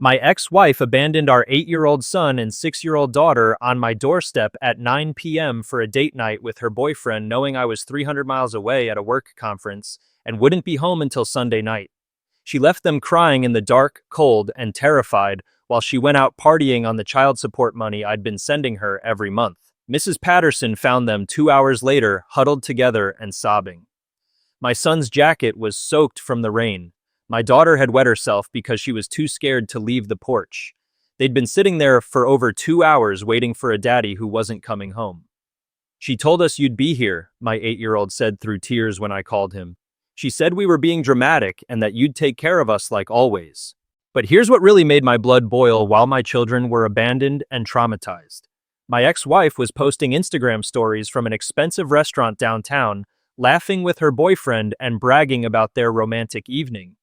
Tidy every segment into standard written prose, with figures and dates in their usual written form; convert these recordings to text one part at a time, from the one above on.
My ex-wife abandoned our 8-year-old son and 6-year-old daughter on my doorstep at 9 p.m. for a date night with her boyfriend, knowing I was 300 miles away at a work conference and wouldn't be home until Sunday night. She left them crying in the dark, cold, and terrified while she went out partying on the child support money I'd been sending her every month. Mrs. Patterson found them 2 hours later, huddled together and sobbing. My son's jacket was soaked from the rain. My daughter had wet herself because she was too scared to leave the porch. They'd been sitting there for over 2 hours waiting for a daddy who wasn't coming home. She told us you'd be here, my 8-year-old said through tears when I called him. She said we were being dramatic and that you'd take care of us like always. But here's what really made my blood boil while my children were abandoned and traumatized. My ex-wife was posting Instagram stories from an expensive restaurant downtown, laughing with her boyfriend and bragging about their romantic evening.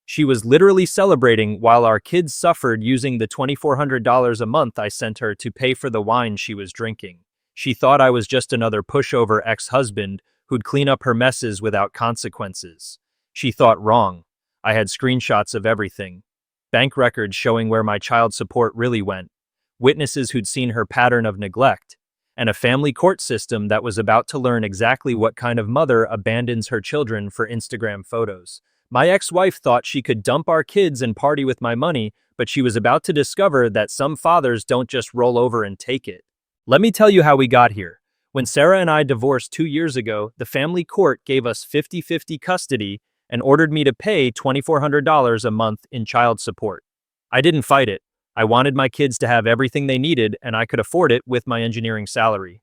She was literally celebrating while our kids suffered using the $2,400 a month I sent her to pay for the wine she was drinking. She thought I was just another pushover ex-husband who'd clean up her messes without consequences. She thought wrong. I had screenshots of everything. Bank records showing where my child support really went. Witnesses who'd seen her pattern of neglect. And a family court system that was about to learn exactly what kind of mother abandons her children for Instagram photos. My ex-wife thought she could dump our kids and party with my money, but she was about to discover that some fathers don't just roll over and take it. Let me tell you how we got here. When Sarah and I divorced 2 years ago, the family court gave us 50-50 custody and ordered me to pay $2,400 a month in child support. I didn't fight it. I wanted my kids to have everything they needed, and I could afford it with my engineering salary.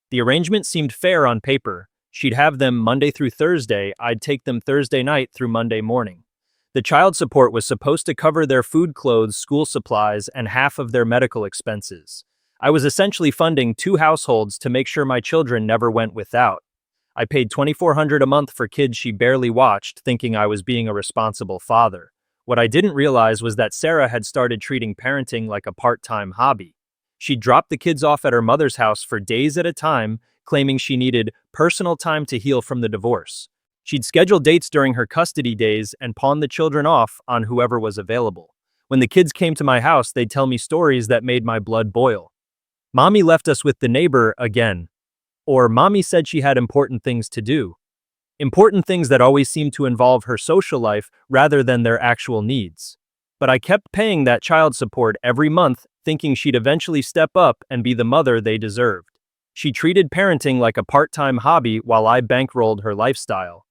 The arrangement seemed fair on paper. She'd have them Monday through Thursday, I'd take them Thursday night through Monday morning. The child support was supposed to cover their food, clothes, school supplies, and half of their medical expenses. I was essentially funding 2 households to make sure my children never went without. I paid $2,400 a month for kids she barely watched, thinking I was being a responsible father. What I didn't realize was that Sarah had started treating parenting like a part-time hobby. She'd drop the kids off at her mother's house for days at a time, claiming she needed personal time to heal from the divorce. She'd schedule dates during her custody days and pawn the children off on whoever was available. When the kids came to my house, they'd tell me stories that made my blood boil. Mommy left us with the neighbor again. Or Mommy said she had important things to do. Important things that always seemed to involve her social life rather than their actual needs. But I kept paying that child support every month, thinking she'd eventually step up and be the mother they deserved. She treated parenting like a part-time hobby while I bankrolled her lifestyle.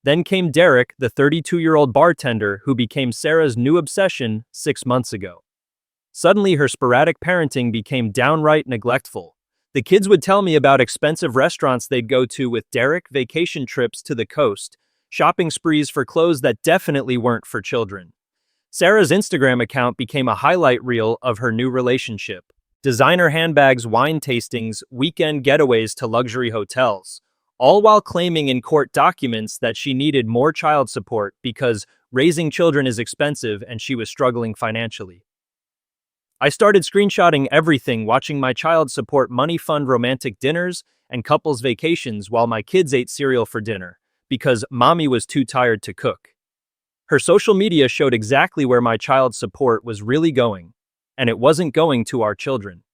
Then came Derek, the 32-year-old bartender who became Sarah's new obsession 6 months ago. Suddenly, her sporadic parenting became downright neglectful. The kids would tell me about expensive restaurants they'd go to with Derek, vacation trips to the coast, shopping sprees for clothes that definitely weren't for children. Sarah's Instagram account became a highlight reel of her new relationship. Designer handbags, wine tastings, weekend getaways to luxury hotels, all while claiming in court documents that she needed more child support because raising children is expensive and she was struggling financially. I started screenshotting everything, watching my child support money fund romantic dinners and couples vacations while my kids ate cereal for dinner, because Mommy was too tired to cook. Her social media showed exactly where my child support was really going, and it wasn't going to our children.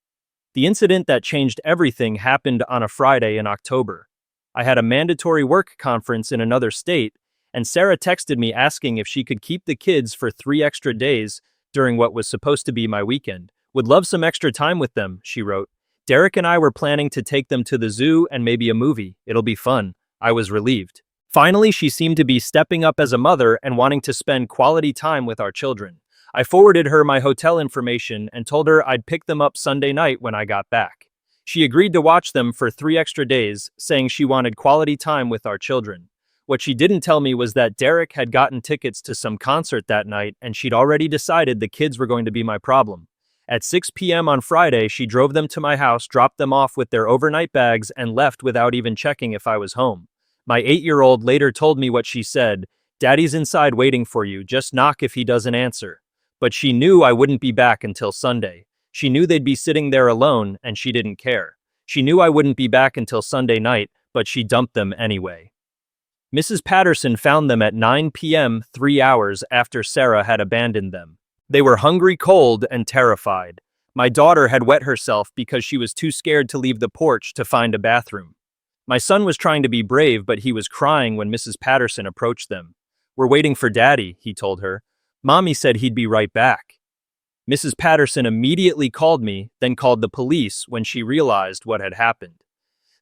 The incident that changed everything happened on a Friday in October. I had a mandatory work conference in another state, and Sarah texted me asking if she could keep the kids for 3 extra days during what was supposed to be my weekend. Would love some extra time with them, she wrote. Derek and I were planning to take them to the zoo and maybe a movie. It'll be fun. I was relieved. Finally, she seemed to be stepping up as a mother and wanting to spend quality time with our children. I forwarded her my hotel information and told her I'd pick them up Sunday night when I got back. She agreed to watch them for 3 extra days, saying she wanted quality time with our children. What she didn't tell me was that Derek had gotten tickets to some concert that night and she'd already decided the kids were going to be my problem. At 6 p.m. on Friday, she drove them to my house, dropped them off with their overnight bags, and left without even checking if I was home. My 8-year-old later told me what she said, "Daddy's inside waiting for you, just knock if he doesn't answer." But she knew I wouldn't be back until Sunday. She knew they'd be sitting there alone, and she didn't care. She knew I wouldn't be back until Sunday night, but she dumped them anyway. Mrs. Patterson found them at 9 p.m., 3 hours after Sarah had abandoned them. They were hungry, cold, and terrified. My daughter had wet herself because she was too scared to leave the porch to find a bathroom. My son was trying to be brave, but he was crying when Mrs. Patterson approached them. "We're waiting for Daddy," he told her. "Mommy said he'd be right back." Mrs. Patterson immediately called me, then called the police when she realized what had happened.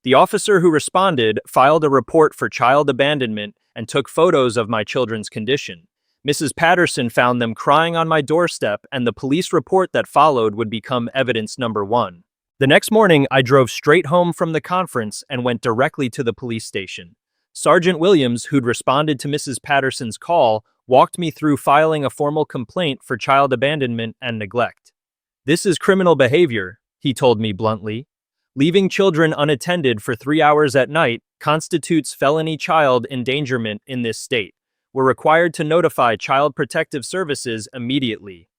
The officer who responded filed a report for child abandonment and took photos of my children's condition. Mrs. Patterson found them crying on my doorstep, and the police report that followed would become evidence number one. The next morning, I drove straight home from the conference and went directly to the police station. Sergeant Williams, who'd responded to Mrs. Patterson's call, walked me through filing a formal complaint for child abandonment and neglect. "This is criminal behavior," he told me bluntly. "Leaving children unattended for 3 hours at night constitutes felony child endangerment in this state. We're required to notify Child Protective Services immediately."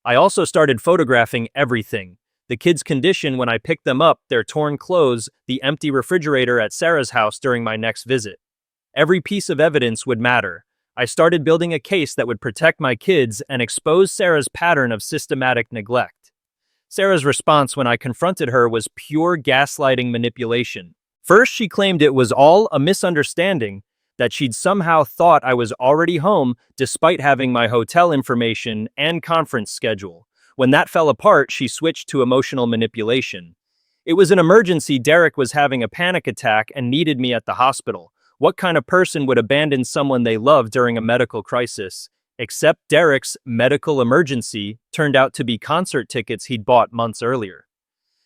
I also started photographing everything: the kids' condition when I picked them up, their torn clothes, the empty refrigerator at Sarah's house during my next visit. Every piece of evidence would matter. I started building a case that would protect my kids and expose Sarah's pattern of systematic neglect. Sarah's response when I confronted her was pure gaslighting manipulation. First, she claimed it was all a misunderstanding, that she'd somehow thought I was already home despite having my hotel information and conference schedule. When that fell apart, she switched to emotional manipulation. "It was an emergency. Derek was having a panic attack and needed me at the hospital. What kind of person would abandon someone they love during a medical crisis?" Except Derek's medical emergency turned out to be concert tickets he'd bought months earlier.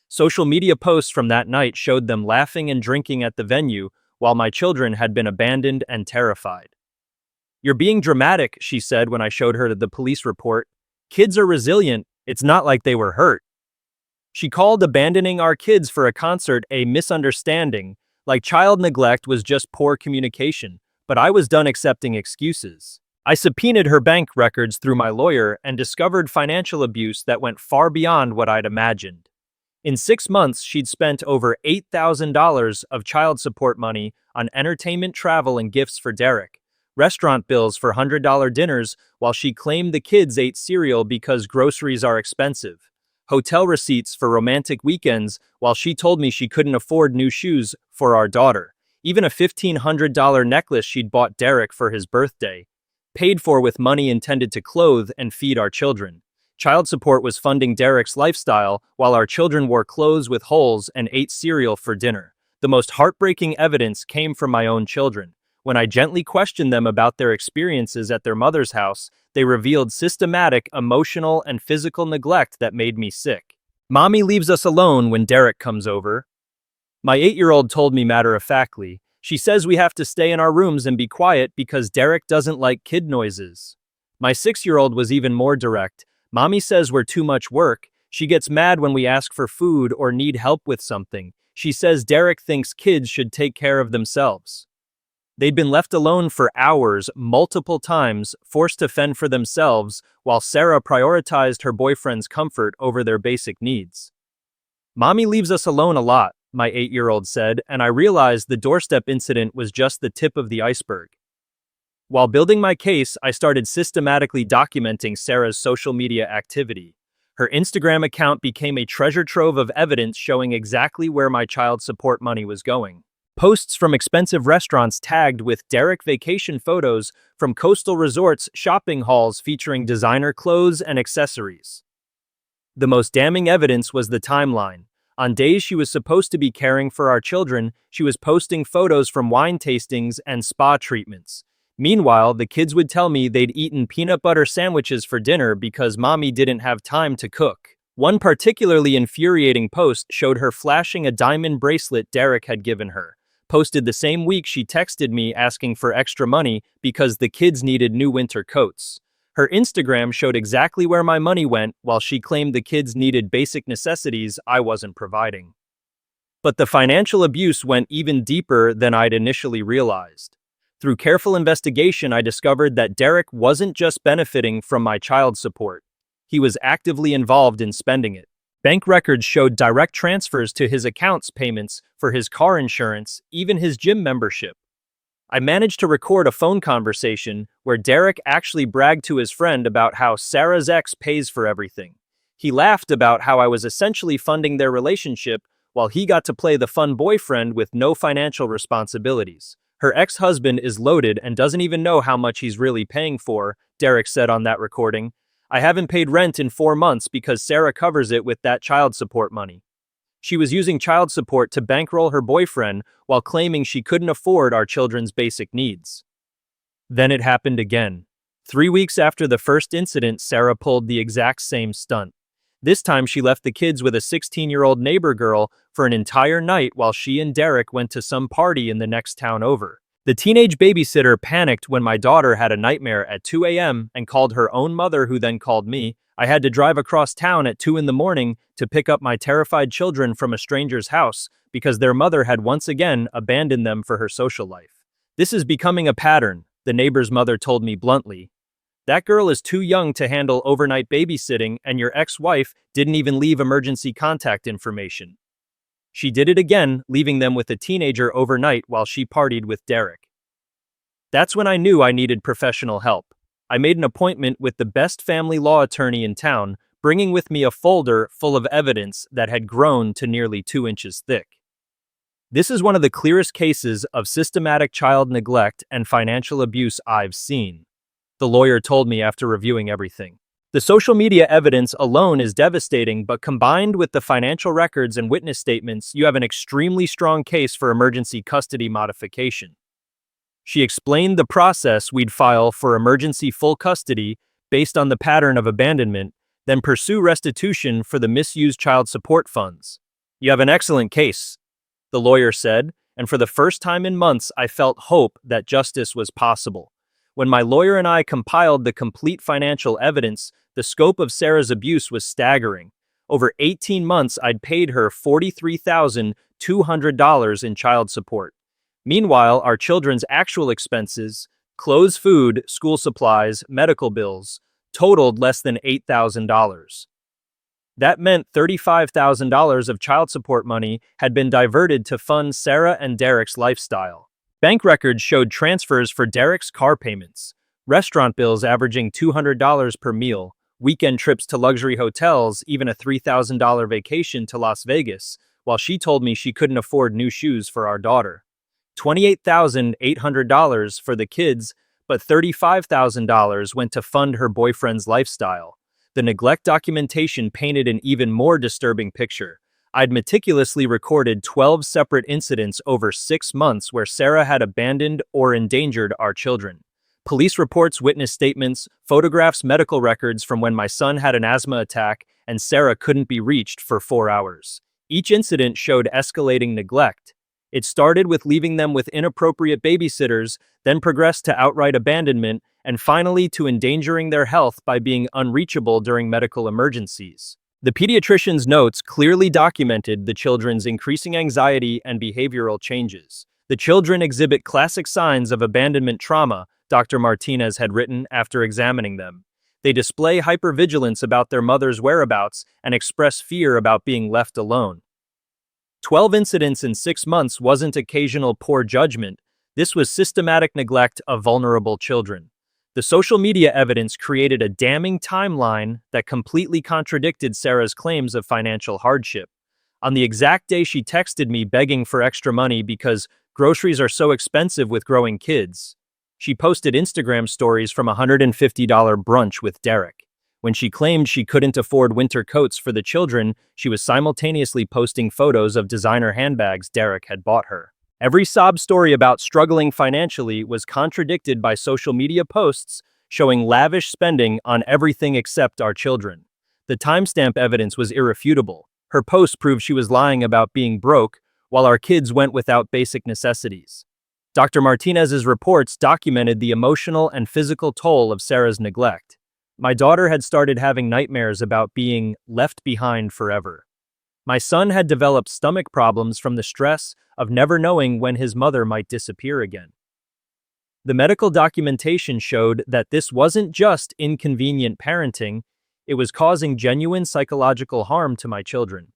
Social media posts from that night showed them laughing and drinking at the venue while my children had been abandoned and terrified. "You're being dramatic," she said when I showed her the police report. "Kids are resilient. It's not like they were hurt." She called abandoning our kids for a concert a misunderstanding, like child neglect was just poor communication, but I was done accepting excuses. I subpoenaed her bank records through my lawyer and discovered financial abuse that went far beyond what I'd imagined. In 6 months, she'd spent over $8,000 of child support money on entertainment, travel, and gifts for Derek, restaurant bills for $100 dinners while she claimed the kids ate cereal because groceries are expensive, hotel receipts for romantic weekends while she told me she couldn't afford new shoes for our daughter, even a $1,500 necklace she'd bought Derek for his birthday, paid for with money intended to clothe and feed our children. Child support was funding Derek's lifestyle while our children wore clothes with holes and ate cereal for dinner. The most heartbreaking evidence came from my own children. When I gently questioned them about their experiences at their mother's house, they revealed systematic emotional and physical neglect that made me sick. "Mommy leaves us alone when Derek comes over." My 8-year-old told me matter-of-factly. "She says we have to stay in our rooms and be quiet because Derek doesn't like kid noises." My 6-year-old was even more direct. "Mommy says we're too much work. She gets mad when we ask for food or need help with something. She says Derek thinks kids should take care of themselves." They'd been left alone for hours, multiple times, forced to fend for themselves, while Sarah prioritized her boyfriend's comfort over their basic needs. "Mommy leaves us alone a lot," my 8-year-old said, and I realized the doorstep incident was just the tip of the iceberg. While building my case, I started systematically documenting Sarah's social media activity. Her Instagram account became a treasure trove of evidence showing exactly where my child support money was going. Posts from expensive restaurants tagged with Derek vacation photos from coastal resorts, shopping halls featuring designer clothes and accessories. The most damning evidence was the timeline. On days she was supposed to be caring for our children, she was posting photos from wine tastings and spa treatments. Meanwhile, the kids would tell me they'd eaten peanut butter sandwiches for dinner because mommy didn't have time to cook. One particularly infuriating post showed her flashing a diamond bracelet Derek had given her. Posted the same week, she texted me asking for extra money because the kids needed new winter coats. Her Instagram showed exactly where my money went while she claimed the kids needed basic necessities I wasn't providing. But the financial abuse went even deeper than I'd initially realized. Through careful investigation, I discovered that Derek wasn't just benefiting from my child support. He was actively involved in spending it. Bank records showed direct transfers to his accounts, payments for his car insurance, even his gym membership. I managed to record a phone conversation where Derek actually bragged to his friend about how Sarah's ex pays for everything. He laughed about how I was essentially funding their relationship while he got to play the fun boyfriend with no financial responsibilities. Her ex-husband is loaded and doesn't even know how much he's really paying for, Derek said on that recording. I haven't paid rent in 4 months because Sarah covers it with that child support money. She was using child support to bankroll her boyfriend while claiming she couldn't afford our children's basic needs. Then it happened again. 3 weeks after the first incident, Sarah pulled the exact same stunt. This time she left the kids with a 16-year-old neighbor girl for an entire night while she and Derek went to some party in the next town over. The teenage babysitter panicked when my daughter had a nightmare at 2 a.m. and called her own mother, who then called me. I had to drive across town at 2 in the morning to pick up my terrified children from a stranger's house because their mother had once again abandoned them for her social life. This is becoming a pattern, the neighbor's mother told me bluntly. That girl is too young to handle overnight babysitting, and your ex-wife didn't even leave emergency contact information. She did it again, leaving them with a teenager overnight while she partied with Derek. That's when I knew I needed professional help. I made an appointment with the best family law attorney in town, bringing with me a folder full of evidence that had grown to nearly 2 inches thick. This is one of the clearest cases of systematic child neglect and financial abuse I've seen, the lawyer told me after reviewing everything. The social media evidence alone is devastating, but combined with the financial records and witness statements, you have an extremely strong case for emergency custody modification. She explained the process we'd file for emergency full custody based on the pattern of abandonment, then pursue restitution for the misused child support funds. You have an excellent case, the lawyer said, and for the first time in months I felt hope that justice was possible. When my lawyer and I compiled the complete financial evidence, the scope of Sarah's abuse was staggering. Over 18 months, I'd paid her $43,200 in child support. Meanwhile, our children's actual expenses, clothes, food, school supplies, medical bills, totaled less than $8,000. That meant $35,000 of child support money had been diverted to fund Sarah and Derek's lifestyle. Bank records showed transfers for Derek's car payments, restaurant bills averaging $200 per meal, weekend trips to luxury hotels, even a $3,000 vacation to Las Vegas, while she told me she couldn't afford new shoes for our daughter. $28,800 for the kids, but $35,000 went to fund her boyfriend's lifestyle. The neglect documentation painted an even more disturbing picture. I'd meticulously recorded 12 separate incidents over 6 months where Sarah had abandoned or endangered our children. Police reports, witness statements, photographs, medical records from when my son had an asthma attack and Sarah couldn't be reached for 4 hours. Each incident showed escalating neglect. It started with leaving them with inappropriate babysitters, then progressed to outright abandonment, and finally to endangering their health by being unreachable during medical emergencies. The pediatrician's notes clearly documented the children's increasing anxiety and behavioral changes. The children exhibit classic signs of abandonment trauma, Dr. Martinez had written after examining them. They display hypervigilance about their mother's whereabouts and express fear about being left alone. 12 incidents in 6 months wasn't occasional poor judgment. This was systematic neglect of vulnerable children. The social media evidence created a damning timeline that completely contradicted Sarah's claims of financial hardship. On the exact day she texted me begging for extra money because groceries are so expensive with growing kids, she posted Instagram stories from a $150 brunch with Derek. When she claimed she couldn't afford winter coats for the children, she was simultaneously posting photos of designer handbags Derek had bought her. Every sob story about struggling financially was contradicted by social media posts showing lavish spending on everything except our children. The timestamp evidence was irrefutable. Her posts proved she was lying about being broke, while our kids went without basic necessities. Dr. Martinez's reports documented the emotional and physical toll of Sarah's neglect. My daughter had started having nightmares about being left behind forever. My son had developed stomach problems from the stress of never knowing when his mother might disappear again. The medical documentation showed that this wasn't just inconvenient parenting, it was causing genuine psychological harm to my children.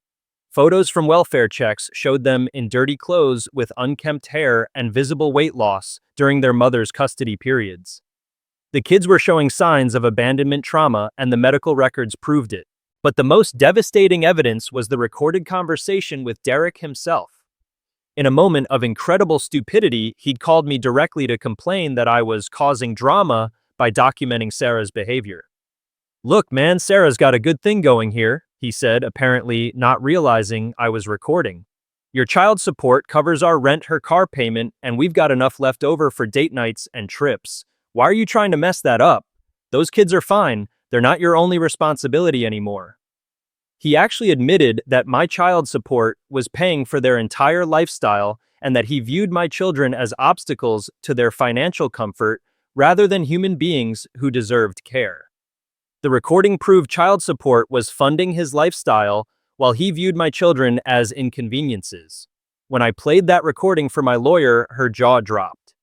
Photos from welfare checks showed them in dirty clothes with unkempt hair and visible weight loss during their mother's custody periods. The kids were showing signs of abandonment trauma, and the medical records proved it. But the most devastating evidence was the recorded conversation with Derek himself. In a moment of incredible stupidity, he'd called me directly to complain that I was causing drama by documenting Sarah's behavior. "Look, man, Sarah's got a good thing going here," he said, apparently not realizing I was recording. "Your child support covers our rent, her car payment, and we've got enough left over for date nights and trips. Why are you trying to mess that up? Those kids are fine. They're not your only responsibility anymore." He actually admitted that my child support was paying for their entire lifestyle and that he viewed my children as obstacles to their financial comfort rather than human beings who deserved care. The recording proved child support was funding his lifestyle while he viewed my children as inconveniences. When I played that recording for my lawyer, her jaw dropped.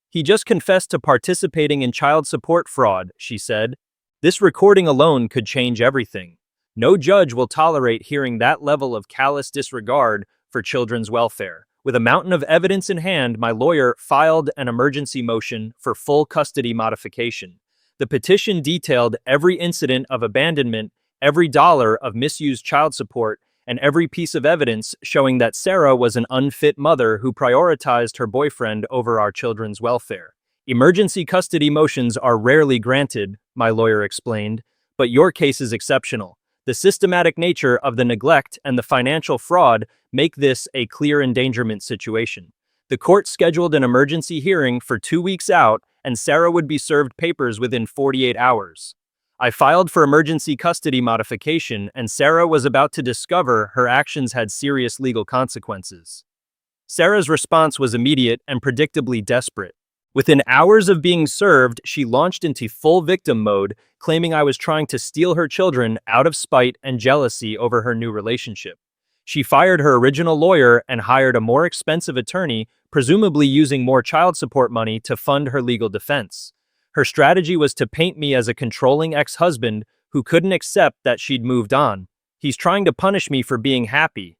"He just confessed to participating in child support fraud," she said. "This recording alone could change everything. No judge will tolerate hearing that level of callous disregard for children's welfare." With a mountain of evidence in hand, my lawyer filed an emergency motion for full custody modification. The petition detailed every incident of abandonment, every dollar of misused child support, and every piece of evidence showing that Sarah was an unfit mother who prioritized her boyfriend over our children's welfare. "Emergency custody motions are rarely granted," my lawyer explained, "but your case is exceptional. The systematic nature of the neglect and the financial fraud make this a clear endangerment situation." The court scheduled an emergency hearing for 2 weeks out, and Sarah would be served papers within 48 hours. I filed for emergency custody modification, and Sarah was about to discover her actions had serious legal consequences. Sarah's response was immediate and predictably desperate. Within hours of being served, she launched into full victim mode, claiming I was trying to steal her children out of spite and jealousy over her new relationship. She fired her original lawyer and hired a more expensive attorney, presumably using more child support money to fund her legal defense. Her strategy was to paint me as a controlling ex-husband who couldn't accept that she'd moved on. "He's trying to punish me for being happy,"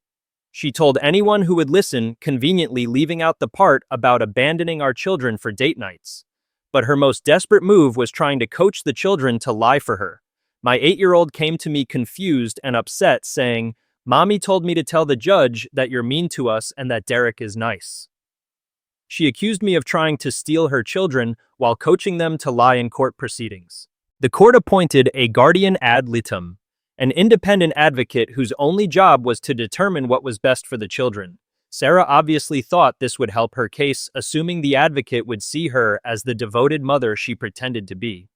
she told anyone who would listen, conveniently leaving out the part about abandoning our children for date nights. But her most desperate move was trying to coach the children to lie for her. My 8-year-old came to me confused and upset, saying, "Mommy told me to tell the judge that you're mean to us and that Derek is nice." She accused me of trying to steal her children while coaching them to lie in court proceedings. The court appointed a guardian ad litem, an independent advocate whose only job was to determine what was best for the children. Sarah obviously thought this would help her case, assuming the advocate would see her as the devoted mother she pretended to be.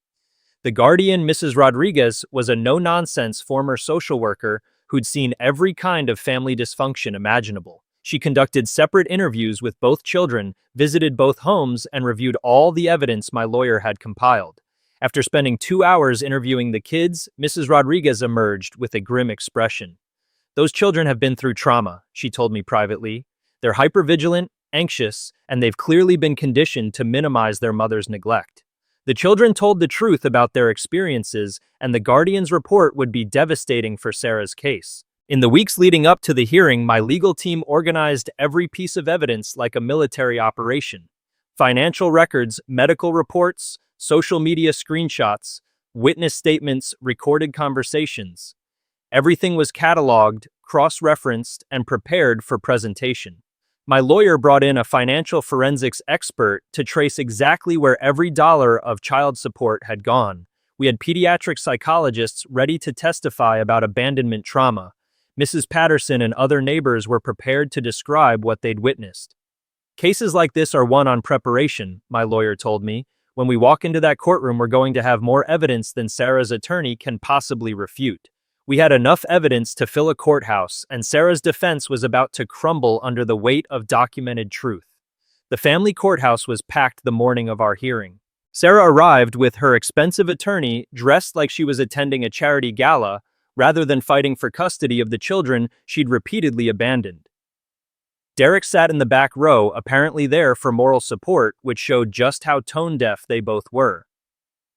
The guardian, Mrs. Rodriguez, was a no-nonsense former social worker who'd seen every kind of family dysfunction imaginable. She conducted separate interviews with both children, visited both homes, and reviewed all the evidence my lawyer had compiled. After spending 2 hours interviewing the kids, Mrs. Rodriguez emerged with a grim expression. "Those children have been through trauma," she told me privately. "They're hypervigilant, anxious, and they've clearly been conditioned to minimize their mother's neglect." The children told the truth about their experiences, and the guardian's report would be devastating for Sarah's case. In the weeks leading up to the hearing, my legal team organized every piece of evidence like a military operation. Financial records, medical reports, social media screenshots, witness statements, recorded conversations. Everything was cataloged, cross-referenced, and prepared for presentation. My lawyer brought in a financial forensics expert to trace exactly where every dollar of child support had gone. We had pediatric psychologists ready to testify about abandonment trauma. Mrs. Patterson and other neighbors were prepared to describe what they'd witnessed. "Cases like this are won on preparation," my lawyer told me. "When we walk into that courtroom, we're going to have more evidence than Sarah's attorney can possibly refute." We had enough evidence to fill a courthouse, and Sarah's defense was about to crumble under the weight of documented truth. The family courthouse was packed the morning of our hearing. Sarah arrived with her expensive attorney, dressed like she was attending a charity gala, rather than fighting for custody of the children she'd repeatedly abandoned. Derek sat in the back row, apparently there for moral support, which showed just how tone-deaf they both were.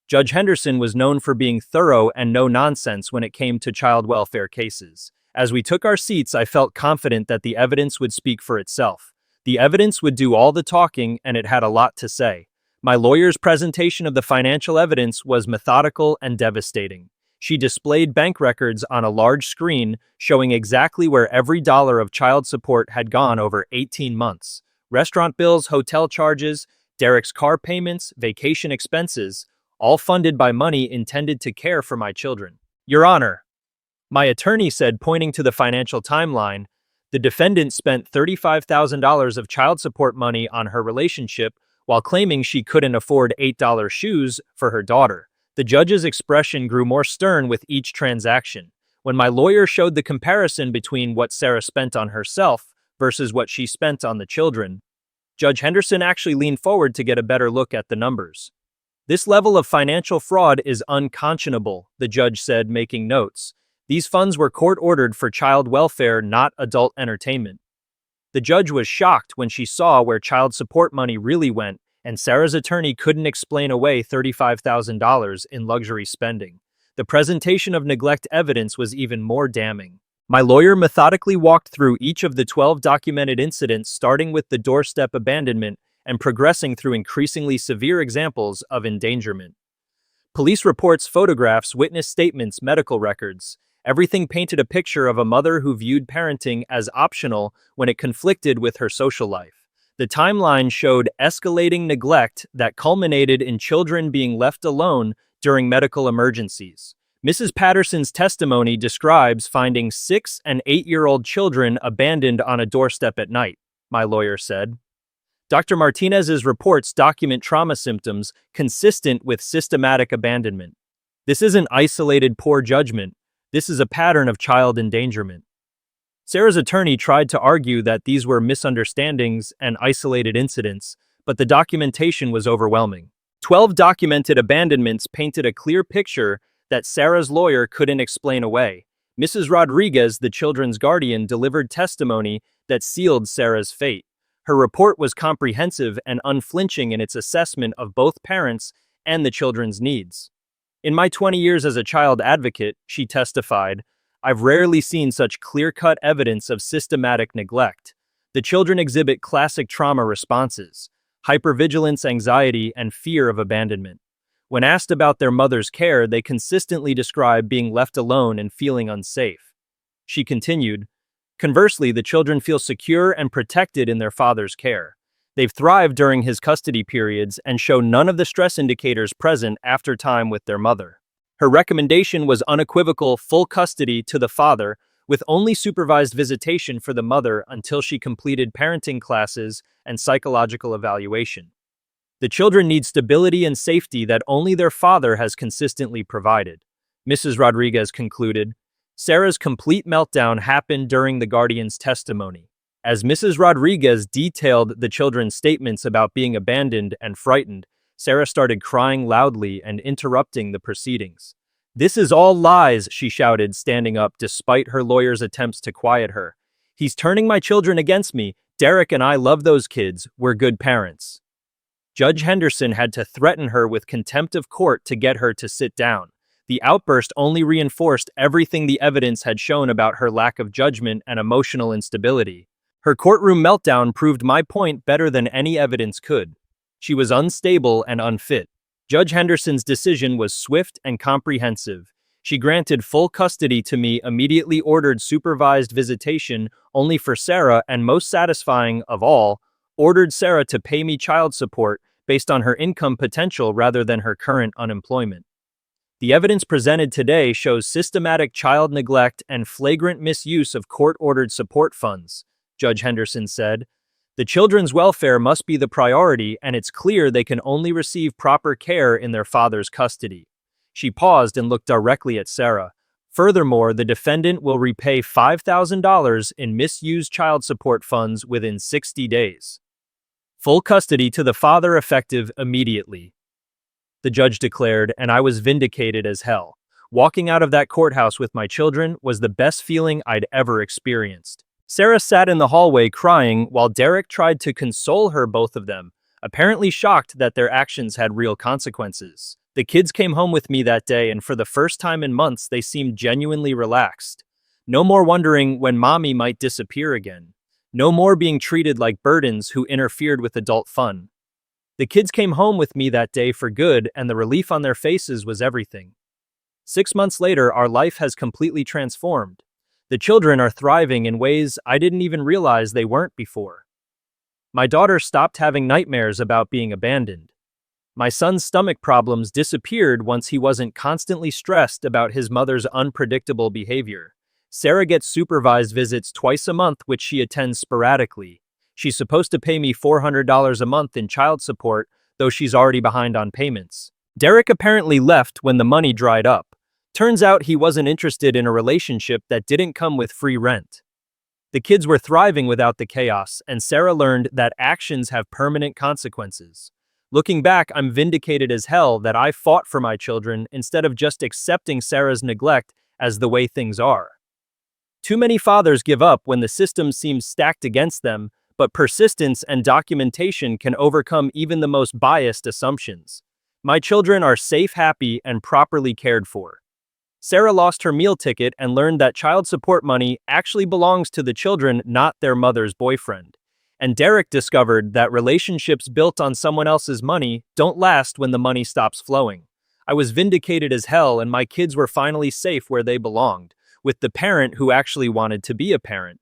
Judge Henderson was known for being thorough and no-nonsense when it came to child welfare cases, As we took our seats, I felt confident that the evidence would speak for itself. The evidence would do all the talking, and it had a lot to say. My lawyer's presentation of the financial evidence was methodical and devastating. She displayed bank records on a large screen, showing exactly where every dollar of child support had gone over 18 months. Restaurant bills, hotel charges, Derek's car payments, vacation expenses, all funded by money intended to care for my children. Your Honor, my attorney said, pointing to the financial timeline, the defendant spent $35,000 of child support money on her relationship while claiming she couldn't afford $8 shoes for her daughter. The judge's expression grew more stern with each transaction. When my lawyer showed the comparison between what Sarah spent on herself versus what she spent on the children, Judge Henderson actually leaned forward to get a better look at the numbers. This level of financial fraud is unconscionable, the judge said, making notes. These funds were court-ordered for child welfare, not adult entertainment. The judge was shocked when she saw where child support money really went, and Sarah's attorney couldn't explain away $35,000 in luxury spending. The presentation of neglect evidence was even more damning. My lawyer methodically walked through each of the 12 documented incidents, starting with the doorstep abandonment and progressing through increasingly severe examples of endangerment. Police reports, photographs, witness statements, medical records. Everything painted a picture of a mother who viewed parenting as optional when it conflicted with her social life. The timeline showed escalating neglect that culminated in children being left alone during medical emergencies. Mrs. Patterson's testimony describes finding 6- and 8-year-old children abandoned on a doorstep at night, my lawyer said. Dr. Martinez's reports document trauma symptoms consistent with systematic abandonment. This isn't isolated poor judgment. This is a pattern of child endangerment. Sarah's attorney tried to argue that these were misunderstandings and isolated incidents, but the documentation was overwhelming. 12 documented abandonments painted a clear picture that Sarah's lawyer couldn't explain away. Mrs. Rodriguez, the children's guardian, delivered testimony that sealed Sarah's fate. Her report was comprehensive and unflinching in its assessment of both parents and the children's needs. In my 20 years as a child advocate, she testified, I've rarely seen such clear-cut evidence of systematic neglect. The children exhibit classic trauma responses: hypervigilance, anxiety, and fear of abandonment. When asked about their mother's care, they consistently describe being left alone and feeling unsafe. She continued, conversely, the children feel secure and protected in their father's care. They've thrived during his custody periods and show none of the stress indicators present after time with their mother. Her recommendation was unequivocal: full custody to the father, with only supervised visitation for the mother until she completed parenting classes and psychological evaluation. The children need stability and safety that only their father has consistently provided, Mrs. Rodriguez concluded. Sarah's complete meltdown happened during the guardian's testimony. As Mrs. Rodriguez detailed the children's statements about being abandoned and frightened, Sarah started crying loudly and interrupting the proceedings. This is all lies, she shouted, standing up despite her lawyer's attempts to quiet her. He's turning my children against me. Derek and I love those kids. We're good parents. Judge Henderson had to threaten her with contempt of court to get her to sit down. The outburst only reinforced everything the evidence had shown about her lack of judgment and emotional instability. Her courtroom meltdown proved my point better than any evidence could. She was unstable and unfit. Judge Henderson's decision was swift and comprehensive. She granted full custody to me, immediately ordered supervised visitation only for Sarah, and most satisfying of all, ordered Sarah to pay me child support based on her income potential rather than her current unemployment. The evidence presented today shows systematic child neglect and flagrant misuse of court-ordered support funds, Judge Henderson said. The children's welfare must be the priority, and it's clear they can only receive proper care in their father's custody. She paused and looked directly at Sarah. Furthermore, the defendant will repay $5,000 in misused child support funds within 60 days. Full custody to the father effective immediately, the judge declared, and I was vindicated as hell. Walking out of that courthouse with my children was the best feeling I'd ever experienced. Sarah sat in the hallway crying while Derek tried to console her, both of them, apparently shocked that their actions had real consequences. The kids came home with me that day, and for the first time in months they seemed genuinely relaxed. No more wondering when mommy might disappear again. No more being treated like burdens who interfered with adult fun. The kids came home with me that day for good, and the relief on their faces was everything. 6 months later, our life has completely transformed. The children are thriving in ways I didn't even realize they weren't before. My daughter stopped having nightmares about being abandoned. My son's stomach problems disappeared once he wasn't constantly stressed about his mother's unpredictable behavior. Sarah gets supervised visits twice a month, which she attends sporadically. She's supposed to pay me $400 a month in child support, though she's already behind on payments. Derek apparently left when the money dried up. Turns out he wasn't interested in a relationship that didn't come with free rent. The kids were thriving without the chaos, and Sarah learned that actions have permanent consequences. Looking back, I'm vindicated as hell that I fought for my children instead of just accepting Sarah's neglect as the way things are. Too many fathers give up when the system seems stacked against them, but persistence and documentation can overcome even the most biased assumptions. My children are safe, happy, and properly cared for. Sarah lost her meal ticket and learned that child support money actually belongs to the children, not their mother's boyfriend. And Derek discovered that relationships built on someone else's money don't last when the money stops flowing. I was vindicated as hell, and my kids were finally safe where they belonged, with the parent who actually wanted to be a parent.